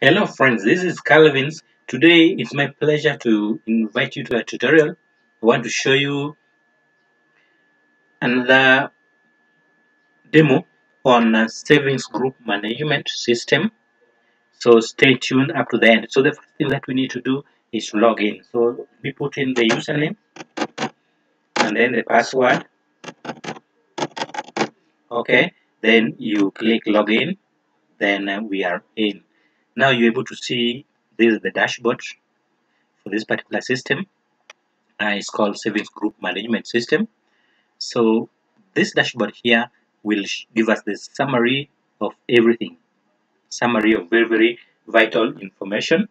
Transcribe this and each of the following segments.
Hello friends, this is Calvin's. Today it's my pleasure to invite you to a tutorial. I want to show you another demo on savings group management system. So stay tuned up to the end. So the first thing that we need to do is log in. So we put in the username and then the password. Okay, then you click login. Then we are in. Now you're able to see this is the dashboard for this particular system. It's called savings group management system. So this dashboard here will give us the summary of everything, summary of very vital information.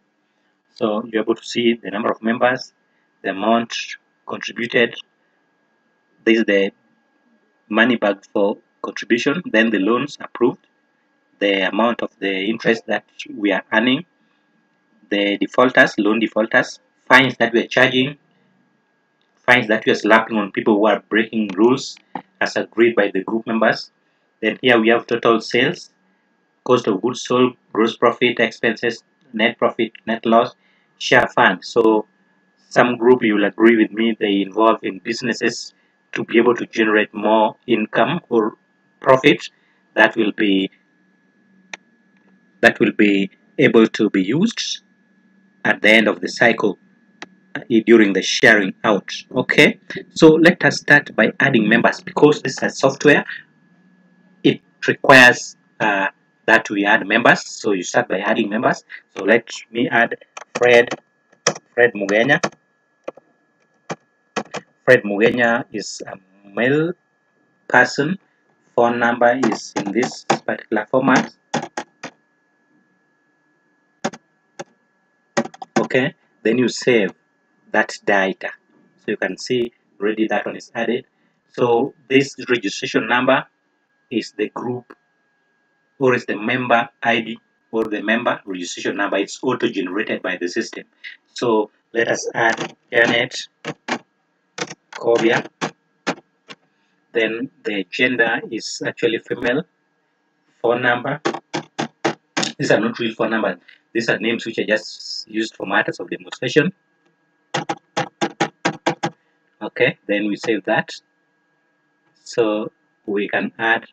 So you're able to see the number of members, the amount contributed. This is the money back for contribution, then the loans approved, the amount of the interest that we are earning, the defaulters, loan defaulters, fines that we are charging, fines that we are slapping on people who are breaking rules as agreed by the group members. Then here we have total sales, cost of goods sold, gross profit, expenses, net profit, net loss, share fund. So some group, you will agree with me, they involve in businesses to be able to generate more income or profit that will be able to be used at the end of the cycle during the sharing out. Okay, so let us start by adding members. Because this is a software, it requires that we add members. So you start by adding members. So let me add Fred Mugenya. Fred Mugenya is a male person. Phone number is in this particular format. Okay, then you save that data. So you can see already that one is added. So this registration number is the group, or is the member ID, or the member registration number. It's auto generated by the system. So let us add Janet Kobia. Then the gender is actually female. Phone number, these are not real phone numbers, these are names which are just used for matters of demonstration. Okay, then we save that. So we can add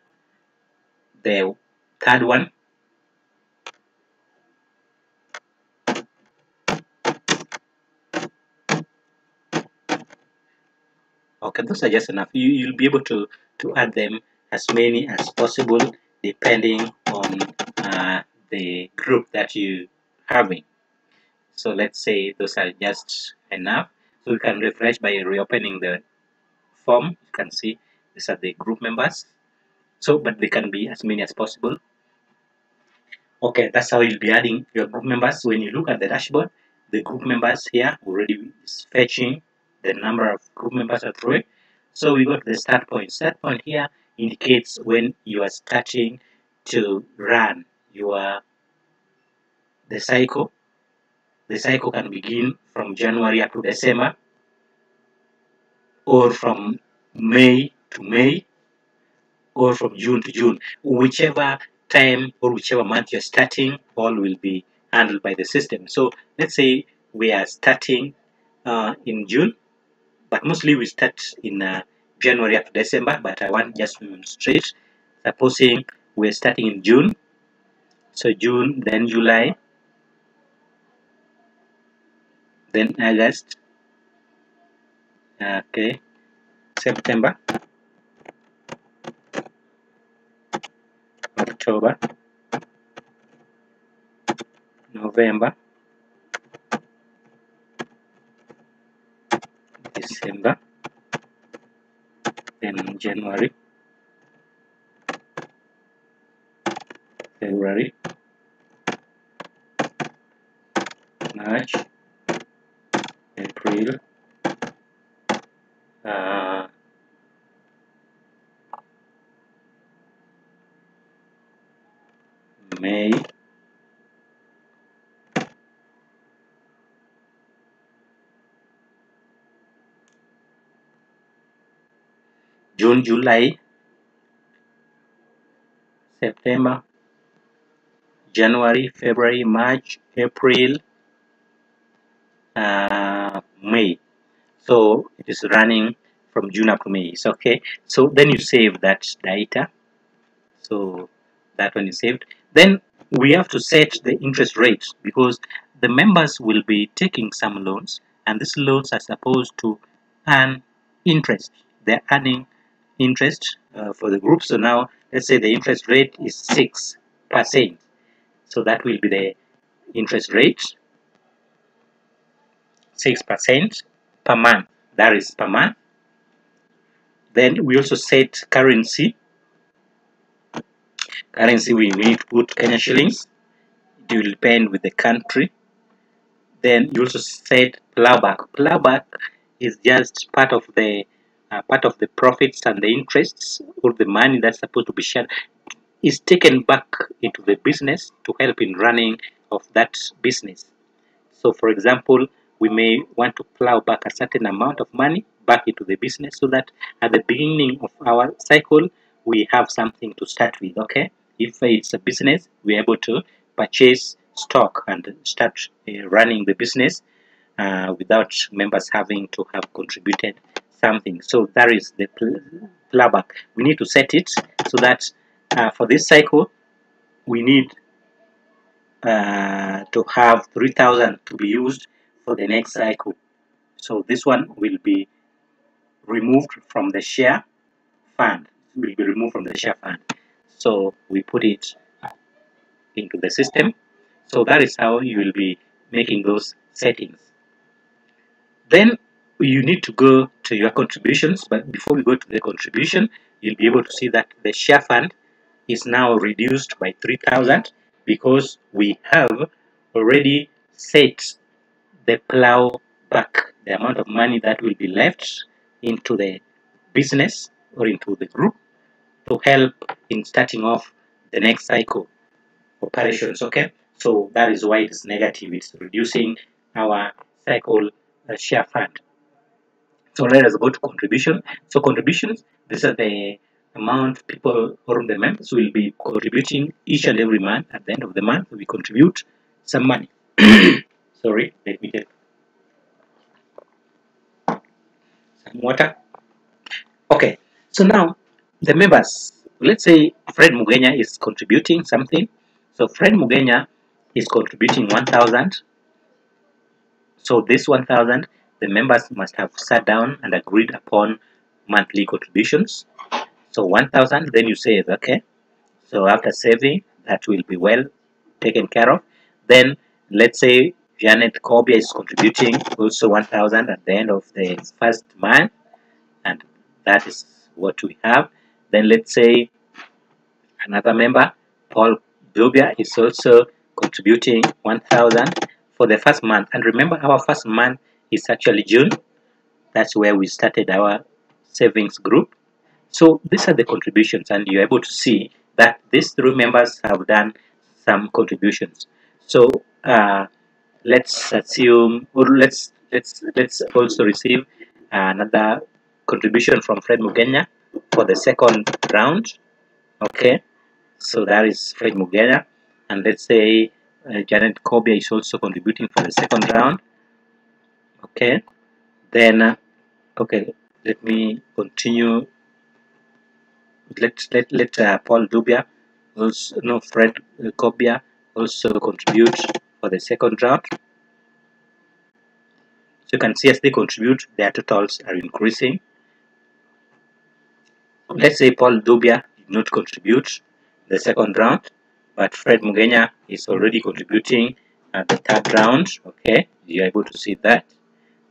the third one. Okay, those are just enough. You'll be able to add them as many as possible depending on the group that you having. So let's say those are just enough. So we can refresh by reopening the form. You can see these are the group members. So, but they can be as many as possible. Okay, that's how you'll be adding your group members. When you look at the dashboard, the group members here already is fetching the number of group members at three. So we go to the start point. Start point here indicates when you are starting to run the cycle. The cycle can begin from January up to December, or from May to May, or from June to June. Whichever time or whichever month you're starting, all will be handled by the system. So let's say we are starting in June, but mostly we start in January up to December, but I want just to demonstrate. Supposing we're starting in June, so June, then July, then August, okay, September, October, November, December, then January, February, March, April, uh, May, June, July, September, January, February, March, April, May. So it is running from June up to May. It's okay. So then you save that data. So that one is saved. Then we have to set the interest rate because the members will be taking some loans, and these loans are supposed to earn interest. They're earning interest for the group. So now let's say the interest rate is 6%. So that will be the interest rate, 6% per month. That is per month. Then we also set currency. Currency we need to put Kenya shillings. It will depend with the country. Then you also set plowback. Plowback is just part of the profits and the interests, or the money that's supposed to be shared is taken back into the business to help in running of that business. So for example, we may want to plow back a certain amount of money back into the business so that at the beginning of our cycle, we have something to start with, okay? If it's a business, we're able to purchase stock and start running the business without members having to have contributed something. So that is the plowback. We need to set it so that for this cycle, we need to have 3,000 to be used for the next cycle. So this one will be removed from the share fund. Will be removed from the share fund. So we put it into the system. So that is how you will be making those settings. Then you need to go to your contributions, but before we go to the contribution, you'll be able to see that the share fund is now reduced by 3,000 because we have already set the plow back, the amount of money that will be left into the business or into the group to help in starting off the next cycle operations. Okay, so that is why it is negative. It's reducing our cycle share fund. So let us go to contribution. So contributions, these are the amount people or the members will be contributing each and every month. At the end of the month, we contribute some money. Sorry, let me get some water. Okay, so now the members, let's say Fred Mugenya is contributing something. So Fred Mugenya is contributing 1,000. So this 1,000, the members must have sat down and agreed upon monthly contributions. So 1,000, then you say, okay, so after saving, that will be well taken care of. Then let's say Janet Kobia is contributing also 1,000 at the end of the first month, and that is what we have. Then let's say another member, Paul Dubia, is also contributing 1,000 for the first month. And remember, our first month is actually June. That's where we started our savings group. So these are the contributions, and you're able to see that these three members have done some contributions. So let's assume, or let's also receive another contribution from Fred Mugenya for the second round. Okay, so that is Fred Mugenya, and let's say Janet Kobia is also contributing for the second round. Okay, then okay, let me continue. Let Paul Dubia also, no, Fred Kobia also contribute for the second round. So you can see as they contribute, their totals are increasing. Let's say Paul Dubia did not contribute the second round, but Fred Mugenya is already contributing at the third round. Okay, you're able to see that.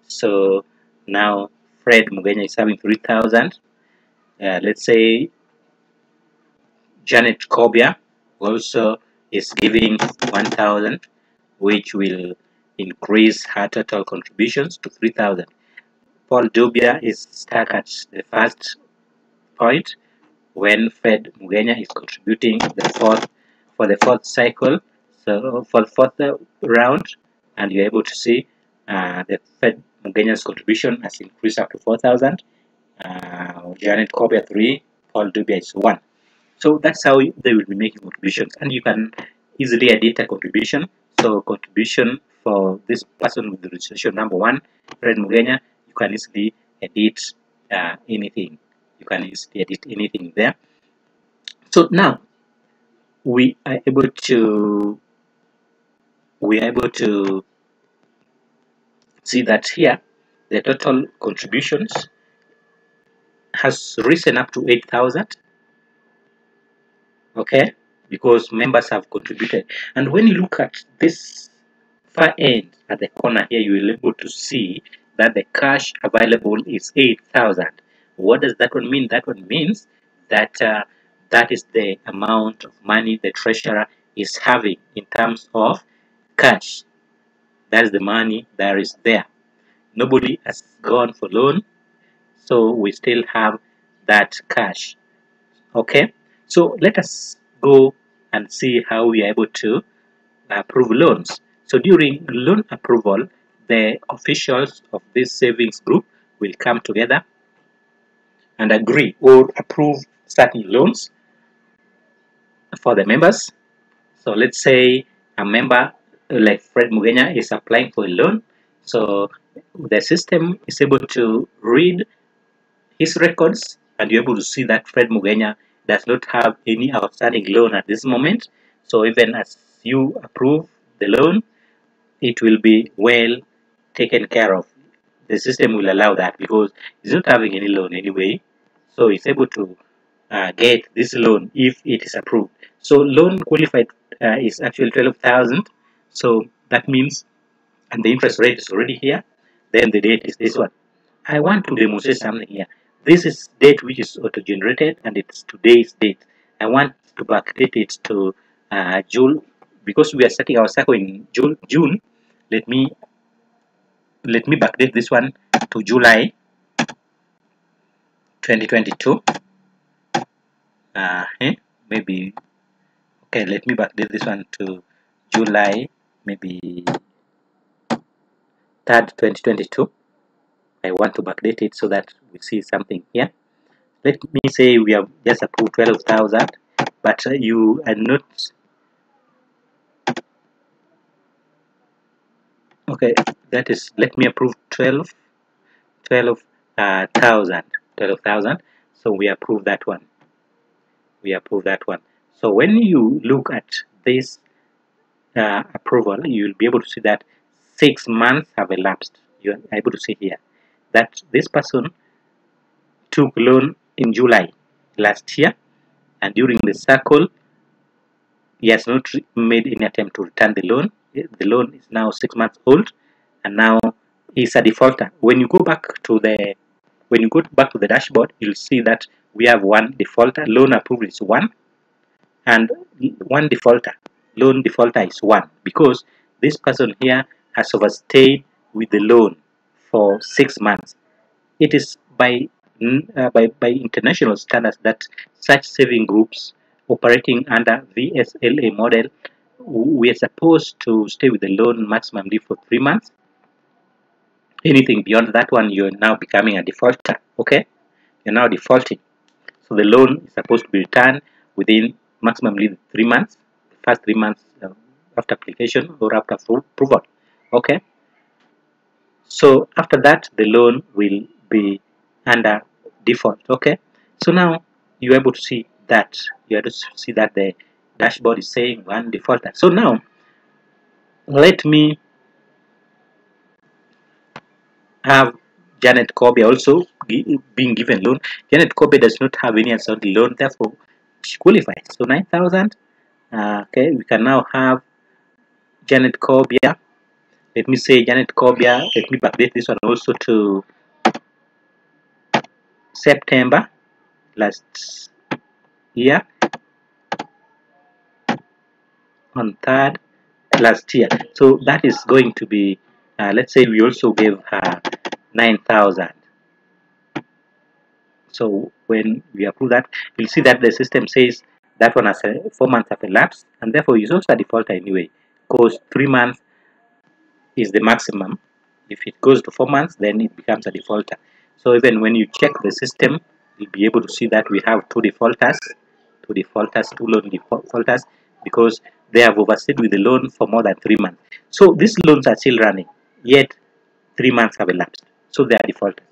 So now Fred Mugenya is having 3,000. Let's say Janet Kobia also is giving 1,000, which will increase her total contributions to 3,000. Paul Dubia is stuck at the first point when Fred Mugenya is contributing for the fourth cycle, so for the fourth round, and you're able to see the Fred Mugenya's contribution has increased up to 4,000. Janet Kobia 3, Paul Dubia is 1. So that's how they will be making contributions, and you can easily edit a contribution. So contribution for this person with the registration number 1, Fred Mugenya, you can easily edit anything. You can easily edit anything there. So now we are able to see that here the total contributions has risen up to 8,000. Okay, because members have contributed. And when you look at this far end at the corner here, you will be able to see that the cash available is 8,000. What does that one mean? That one means that that is the amount of money the treasurer is having in terms of cash. That is the money that is there. Nobody has gone for loan, so we still have that cash. Okay, so let us go and see how we are able to approve loans. So during loan approval, the officials of this savings group will come together and agree or approve certain loans for the members. So let's say a member like Fred Mugenya is applying for a loan. So the system is able to read his records and you're able to see that Fred Mugenya does not have any outstanding loan at this moment. So even as you approve the loan, it will be well taken care of. The system will allow that because he's not having any loan anyway. So he's able to get this loan if it is approved. So loan qualified is actually 12,000. So that means, and the interest rate is already here. Then the date is this one. I want to demonstrate something here. This is date which is auto-generated and it's today's date. I want to backdate it to June because we are setting our cycle in June. Let me backdate this one to July 2022. Maybe okay. Let me backdate this one to July maybe 3rd 2022. I want to backdate it so that we see something here. Let me say we have just approved 12,000, but you are not okay. That is, let me approve 12,000. So we approve that one. So when you look at this approval, you'll be able to see that 6 months have elapsed. You are able to see here that this person took loan in July last year, and during the cycle he has not made any attempt to return the loan. The loan is now 6 months old, and now he's a defaulter. When you go back to the dashboard, you'll see that we have one defaulter. Loan approval is 1, and one defaulter. Loan defaulter is 1 because this person here has overstayed with the loan for 6 months. It is by international standards that such saving groups operating under VSLA model, we are supposed to stay with the loan maximum for 3 months. Anything beyond that one, you're now becoming a defaulter. Okay, you're now defaulting. So the loan is supposed to be returned within maximum 3 months, the first 3 months after application or after approval. Okay, so after that the loan will be under default. Okay, so now you're able to see that the dashboard is saying one defaulter. So now let me have Janet Kobe also being given loan. Janet Kobe does not have any outstanding loan, therefore she qualifies. So 9,000. Okay, we can now have Janet Kobia. Let me say Janet Kobia. Let me backdate this one also to September last year, on 3rd last year. So that is going to be, let's say we also gave her 9,000. So when we approve that, you'll see that the system says that one has 4 months have elapsed, and therefore it's also a defaulter anyway, because 3 months is the maximum. If it goes to 4 months, then it becomes a defaulter. So even when you check the system, you'll be able to see that we have two loan defaulters, because they have overstayed with the loan for more than 3 months. So these loans are still running, yet 3 months have elapsed. So they are defaulted.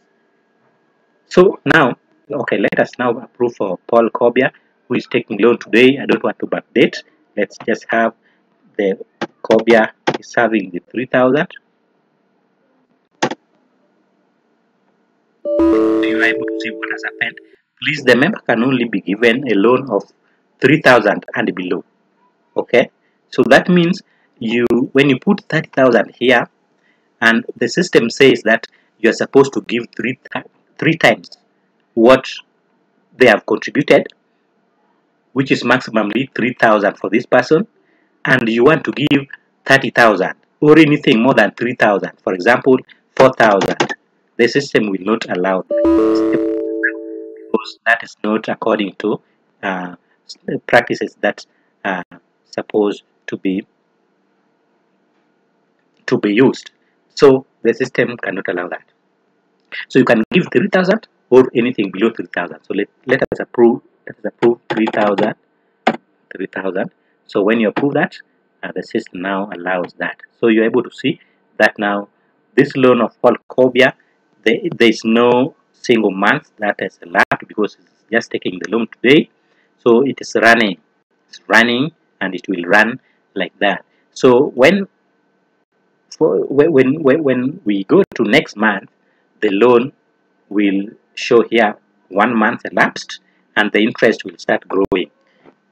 So now, okay, let us now approve for Paul Kobia, who is taking loan today. I don't want to backdate. Let's just have the Kobia is having the 3,000. You are able to see what has happened. Please, the member can only be given a loan of 3,000 and below. Okay, so that means when you put 30,000 here, and the system says that you are supposed to give three times what they have contributed, which is maximally 3,000 for this person, and you want to give 30,000 or anything more than 3,000, for example 4,000, the system will not allow that because that is not according to uh, practices that are supposed to be used. So the system cannot allow that. So you can give 3,000 or anything below 3,000. So let us approve 3,000. 3,000. So when you approve that, the system now allows that. So you're able to see that now this loan of Paul Kobia, there is no single month that has elapsed because it's just taking the loan today. So it is running. It's running and it will run like that. So when we go to next month, the loan will show here 1 month elapsed and the interest will start growing.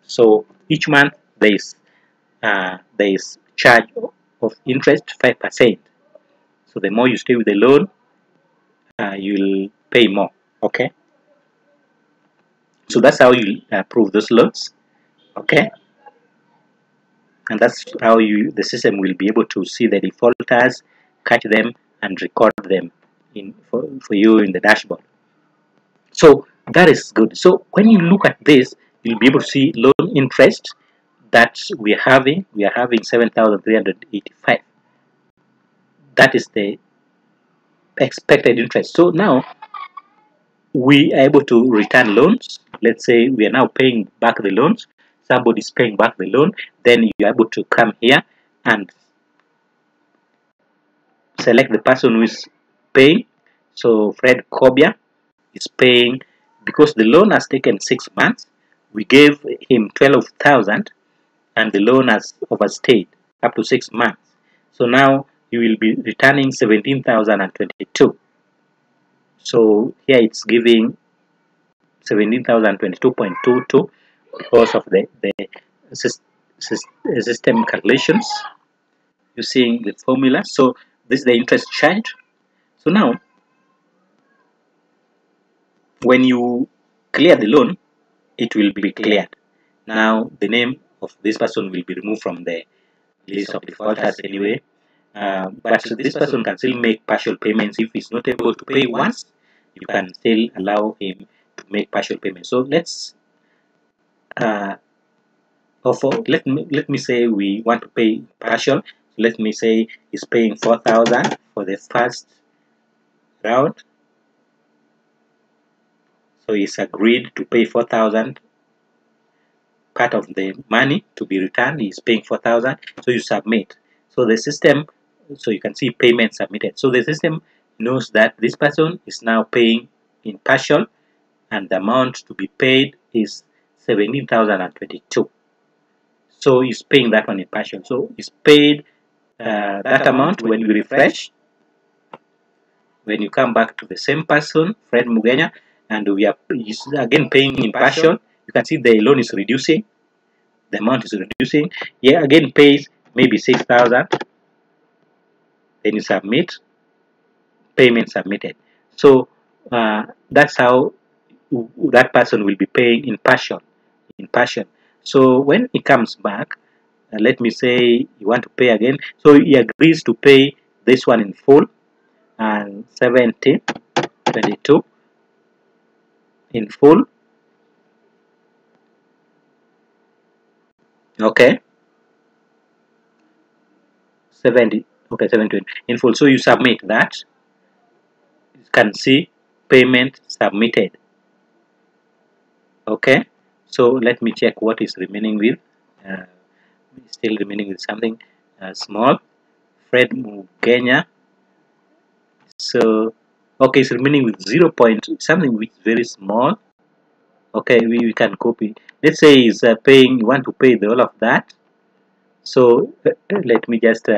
So each month there is charge of interest 5%. So the more you stay with the loan, you'll pay more. Okay. So that's how you approve those loans. Okay. And that's how the system will be able to see the defaulters, catch them, and record them for you in the dashboard. So that is good. So when you look at this, you'll be able to see loan interest that we are having. We are having 7,385. That is the expected interest. So now we are able to return loans. Let's say we are now paying back the loans. Somebody is paying back the loan. Then you are able to come here and select the person who is paying. So Fred Kobia is paying because the loan has taken 6 months. We gave him 12,000 and the loan has overstayed up to 6 months. So now you will be returning 17,022. So here it's giving 17,022.22 because of the system calculations using the formula. So this is the interest charge. So now when you clear the loan, it will be cleared. Now the name of this person will be removed from the list of defaulters anyway. But this person can still make partial payments if he's not able to pay once. You can still allow him to make partial payments. So let's let me say we want to pay partial. Let me say he's paying 4,000 for the first round. So he's agreed to pay 4,000. Part of the money to be returned is paying 4,000. So you submit. So the system, so you can see payment submitted. So the system knows that this person is now paying in partial, and the amount to be paid is 17,022. So he's paying that one in partial. So he's paid that amount. When you refresh, when you come back to the same person, Fred Mugenya, and he's again paying in partial, you can see the loan is reducing. The amount is reducing. Here again pays maybe 6,000. Then you submit, payment submitted. So that's how that person will be paying in partial. So when he comes back, let me say you want to pay again. So he agrees to pay this one in full and 1722 in full. Okay. 70. Okay, 720 in full. So you submit that. You can see payment submitted. Okay. So let me check what is remaining with still remaining with something small. Fred Mugenya, so okay, it's remaining with 0 point something which is very small. Okay, we can copy. Let's say is paying, you want to pay the all of that. So let me just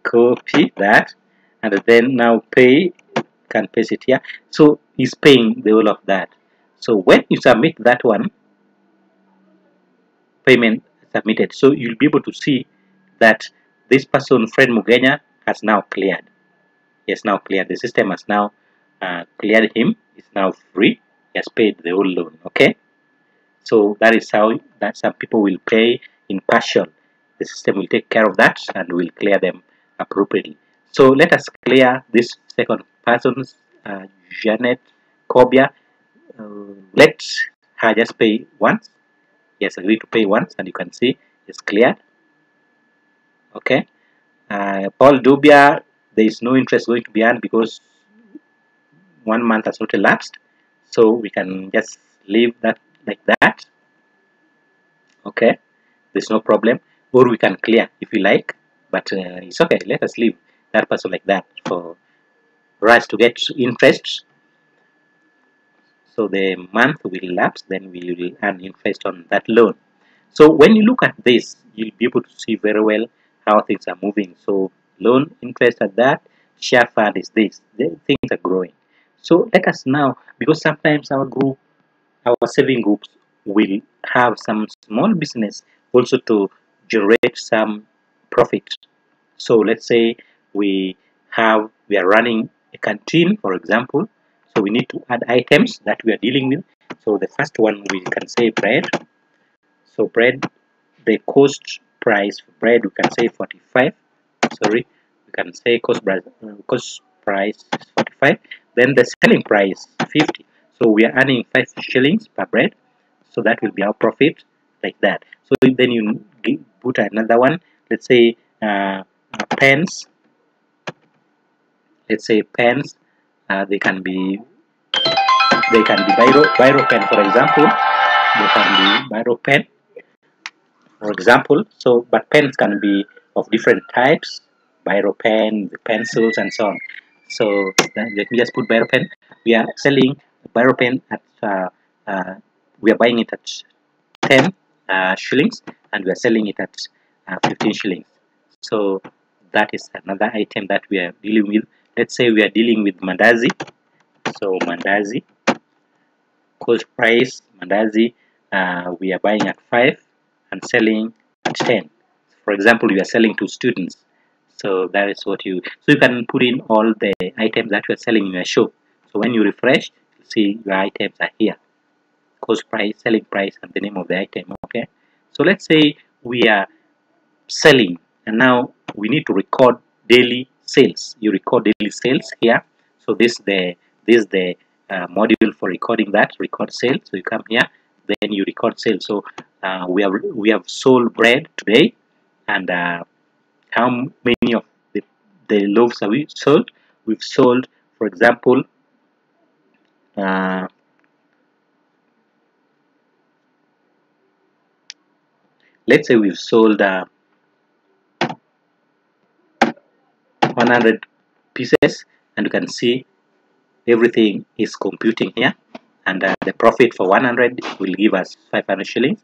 copy that, and then now pay, can paste it here. So he's paying the whole of that. So when you submit that one, payment submitted, so you'll be able to see that this person, Fred Mugenya, has now cleared. He has now cleared. The system has now cleared him. He's now free. He has paid the whole loan. Okay. So that is how that some people will pay in partial. The system will take care of that and will clear them appropriately. So let us clear this second person's Janet Kobia. Let her just pay once. Yes, agreed to pay once, and you can see it's cleared. Okay. Paul Dubia, there is no interest going to be earned because 1 month has not elapsed. So we can just leave that like that. Okay, there's no problem, or we can clear if you like, but it's okay. Let us leave that person like that for us to get interest. So the month will elapse, then we will earn interest on that loan. So when you look at this, you'll be able to see very well how things are moving. So loan interest at that, share fund is this. The things are growing. So let us now, because sometimes our group, our saving groups will have some small business also to generate some profit. So let's say we are running a canteen, for example. So we need to add items that we are dealing with. So the first one we can say bread. So bread, the cost price for bread we can say 45. Sorry, we can say cost price is 45. Then the selling price 50. So we are earning 5 shillings per bread. So that will be our profit, like that. So then you put another one. Let's say pens. Let's say pens. They can be biro pen, for example. They can be biro pen, for example. So but pens can be of different types, biro pen, the pencils, and so on. So let me just put biro pen. We are selling biro pen at we are buying it at 10 shillings, and we are selling it at 15 shillings. So that is another item that we are dealing with. Let's say we are dealing with mandazi. So mandazi, cost price mandazi, we are buying at 5 and selling at 10. For example, we are selling to students. So that is what so you can put in all the items that you are selling in your shop. So when you refresh, you see your items are here. Cost price, selling price, and the name of the item. Okay. So let's say we are selling, and now we need to record daily sales. You record daily sales here. So this is the module for recording that. Record sales. So you come here, then you record sales. So we have sold bread today, and how many of the loaves have we sold? We've sold, for example, let's say we've sold 100 pieces, and you can see everything is computing here, and the profit for 100 will give us 500 shillings.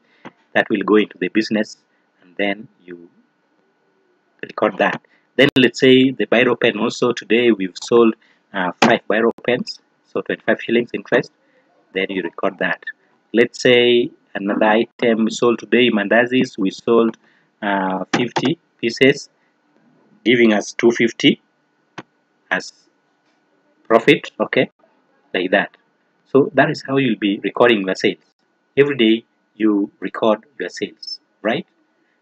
That will go into the business, and then you record that. Then let's say the biro pen, also today we've sold 5 biro pens, so 25 shillings interest. Then you record that. Let's say another item we sold today, mandazis, we sold 50 pieces, giving us 250 as profit. Okay, like that. So that is how you'll be recording your sales. Every day you record your sales, right?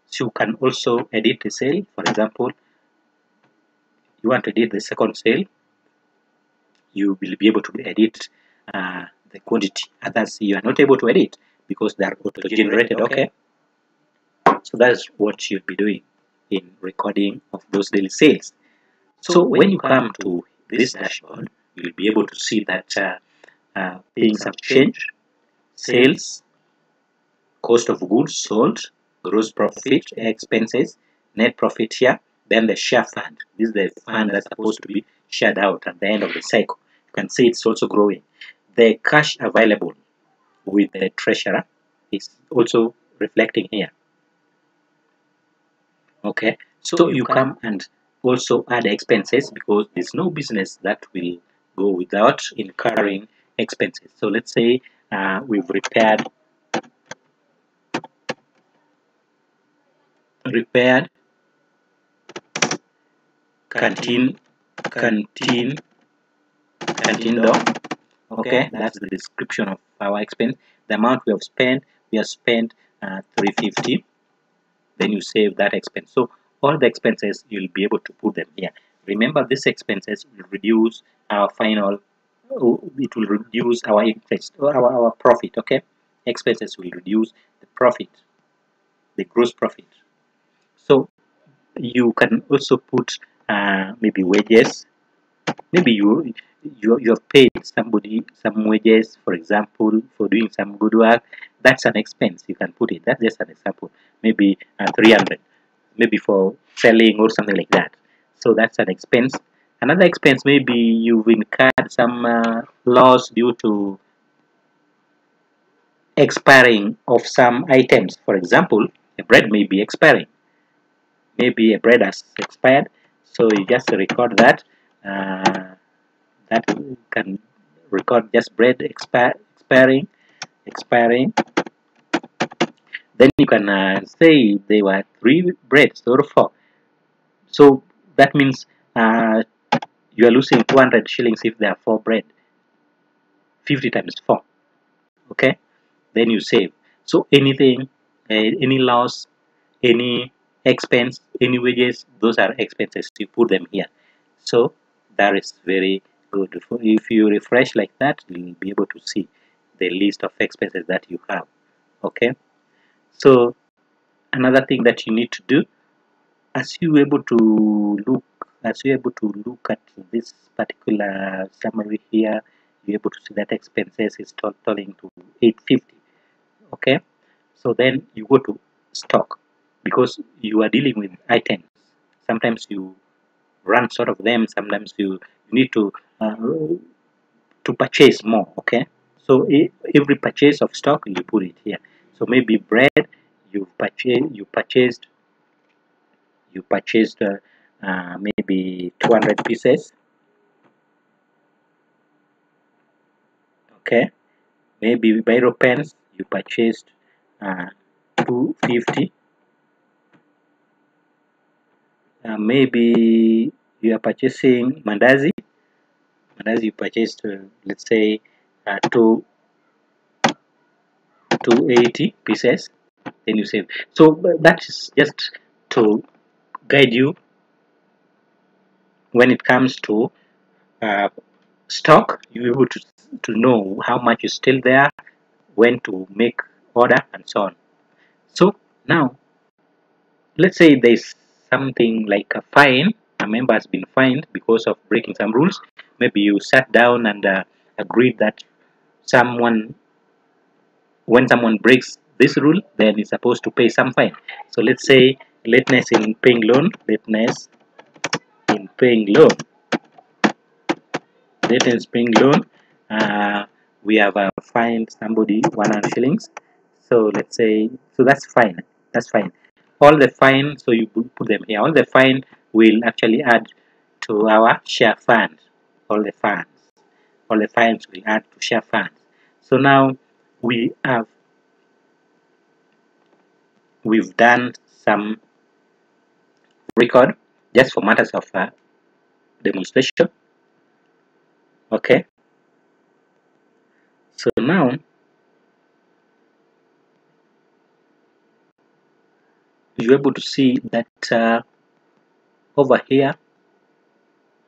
So you can also edit the sale. For example, you want to edit the second sale, you will be able to edit the quantity. Others you are not able to edit because they are auto-generated. Okay. So that is what you'll be doing in recording of those daily sales. So when you come to this dashboard, you'll be able to see that things have changed. Sales, cost of goods sold, gross profit, expenses, net profit here, then the share fund. This is the fund that's supposed to be shared out at the end of the cycle. You can see it's also growing. The cash available with the treasurer is also reflecting here. Okay, so you come and also add expenses, because there's no business that will go without incurring expenses. So let's say we've repaired canteen door. Okay, that's the description of our expense. The amount we have spent 350. Then you save that expense. So all the expenses, you'll be able to put them here. Remember, these expenses will reduce our final, it will reduce our interest or our profit. Okay, expenses will reduce the profit, the gross profit. So you can also put maybe wages. Maybe you have paid somebody some wages, for example, for doing some good work. That's an expense. You can put it. That's just an example. Maybe 300, maybe for selling or something like that. So that's an expense. Another expense, maybe you've incurred some loss due to expiring of some items. For example, a bread may be expiring. Maybe a bread has expired, so you just record that. That can record just bread expiring. Then you can say there were 3 breads or 4. So that means you are losing 200 shillings if there are 4 bread. 50 times 4. Okay, then you save. So anything, any loss, any expense, any wages, those are expenses. You put them here. So that is very good. If you refresh like that, you'll be able to see the list of expenses that you have. Okay, so another thing that you need to do, as you're able to look at this particular summary here, you're able to see that expenses is totaling to 850. Okay, so then you go to stock, because you are dealing with items. Sometimes you run short of them, sometimes you need to purchase more. Okay, so every purchase of stock, you put it here. So maybe bread, you purchased maybe 200 pieces. Okay, maybe biro pens, you purchased 250. Maybe you are purchasing mandazi. You purchased, let's say, 280 pieces. Then you save. So that is just to guide you when it comes to uh, stock. You're able to know how much is still there, when to make order, and so on. So now, let's say there's something like a fine. A member has been fined because of breaking some rules. Maybe you sat down and agreed that someone when someone breaks this rule, then it's supposed to pay some fine. So let's say lateness in paying loan, lateness paying loan. We have fined somebody 100 shillings. So let's say, so that's fine. That's fine. All the fine, so you put them here. All the fine will actually add to our share fund. All the fines will add to share funds. So now we've done some record just for matters of demonstration. Okay, so now you're able to see that over here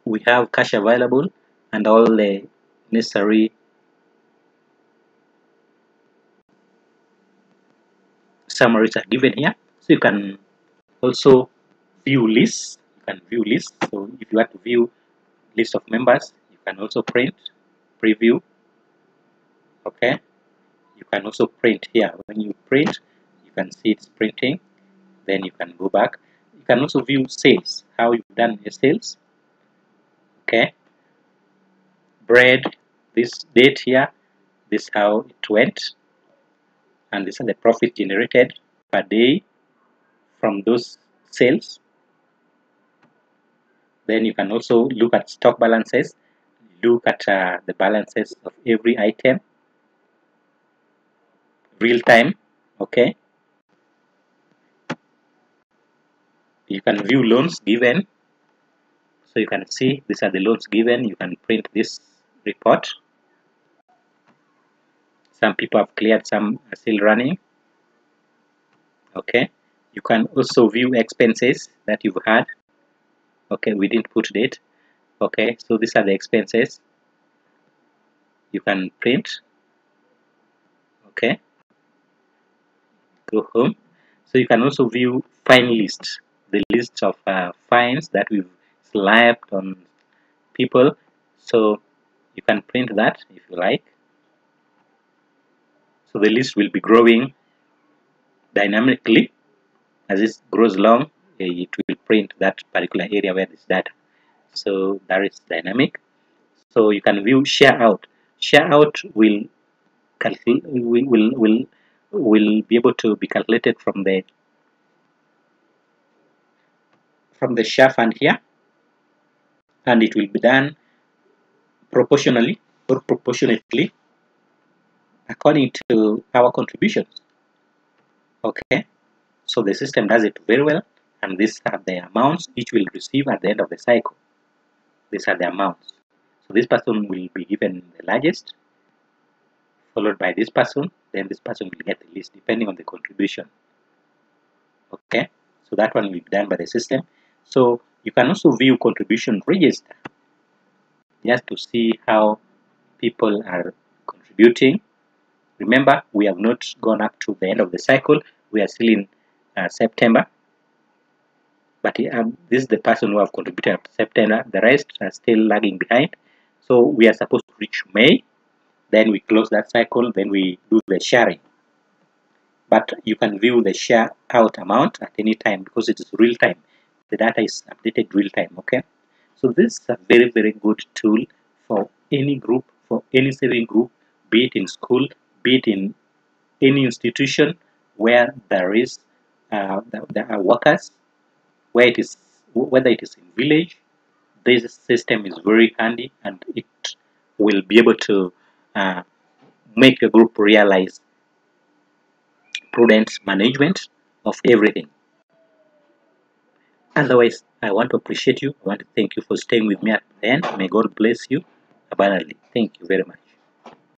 we have cash available, and all the necessary summaries are given here. So you can also view lists. So if you want to view list of members, you can also preview. Okay, you can also print here. When you print, you can see it's printing. Then you can go back. You can also view sales, how you've done your sales. Okay, bread, this date here, this how it went, and this is the profit generated per day from those sales. Then you can also look at stock balances, look at the balances of every item, real time. Okay, you can view loans given, so you can see these are the loans given. You can print this report. Some people have cleared, some are still running. Okay, you can also view expenses that you've had. Okay, we didn't put date. Okay, so these are the expenses you can print. Okay, go home. So you can also view fine list, the list of fines that we've slapped on people. So you can print that if you like. So the list will be growing dynamically. As it grows long, it will print that particular area where this data. So that is dynamic. So you can view share out. Share out will will be able to be calculated from the share fund here, and it will be done proportionally or proportionately according to our contributions. Okay, so the system does it very well, and these are the amounts each will receive at the end of the cycle. These are the amounts. So this person will be given the largest, followed by this person, then this person will get the least depending on the contribution. Okay, so that one will be done by the system. So you can also view contribution register just to see how people are contributing. Remember, we have not gone up to the end of the cycle. We are still in September, but this is the person who have contributed up to September. The rest are still lagging behind. So we are supposed to reach May, then we close that cycle, then we do the sharing. But you can view the share out amount at any time because it is real time. The data is updated real time. Okay, so this is a very, very good tool for any group, for any saving group, be it in school, be it in any institution where there are workers, where it is, whether it is in village. This system is very handy, and it will be able to make a group realize prudent management of everything. Otherwise, I want to appreciate you. I want to thank you for staying with me at the end. May God bless you abundantly. Thank you very much.